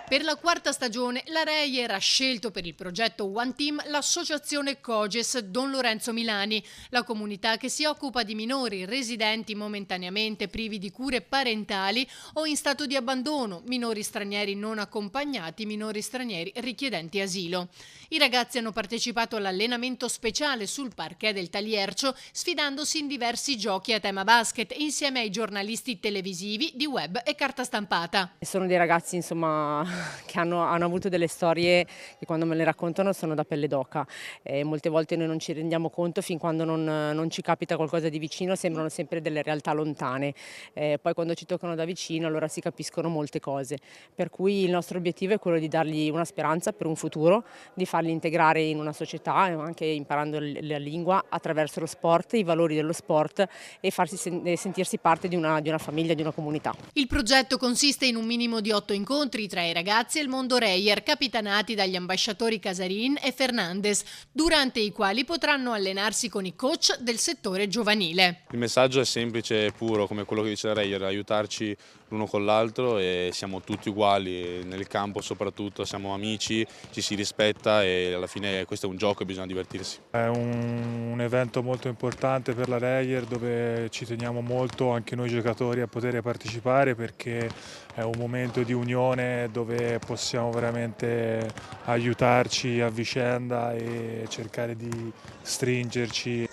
Per la quarta stagione la Reyer ha scelto per il progetto One Team l'associazione Coges Don Lorenzo Milani, la comunità che si occupa di minori residenti momentaneamente privi di cure parentali o in stato di abbandono, minori stranieri non accompagnati, minori stranieri richiedenti asilo. I ragazzi hanno partecipato all'allenamento speciale sul parquet del Taliercio, sfidandosi in diversi giochi a tema basket insieme ai giornalisti televisivi, di web e carta stampata. Sono dei ragazzi insomma che hanno avuto delle storie che quando me le raccontano sono da pelle d'oca e molte volte noi non ci rendiamo conto fin quando non ci capita qualcosa di vicino, sembrano sempre delle realtà lontane. Poi quando ci toccano da vicino allora si capiscono molte cose, per cui il nostro obiettivo è quello di dargli una speranza per un futuro, di farli integrare in una società, anche imparando la lingua attraverso lo sport, i valori dello sport e farsi sentirsi parte di una famiglia, di una comunità. Il progetto consiste in un minimo di 8 incontri tra i ragazzi e il mondo Reyer, capitanati dagli ambasciatori Casarin e Fernandez, durante i quali potranno allenarsi con i coach del settore giovanile. Il messaggio è semplice e puro, come quello che dice Reyer, aiutarci l'uno con l'altro e siamo tutti uguali, nel campo soprattutto, siamo amici, ci si rispetta e alla fine questo è un gioco e bisogna divertirsi. È un evento molto importante per la Reyer dove ci teniamo molto anche noi giocatori a poter partecipare perché è un momento di unione dove possiamo veramente aiutarci a vicenda e cercare di stringerci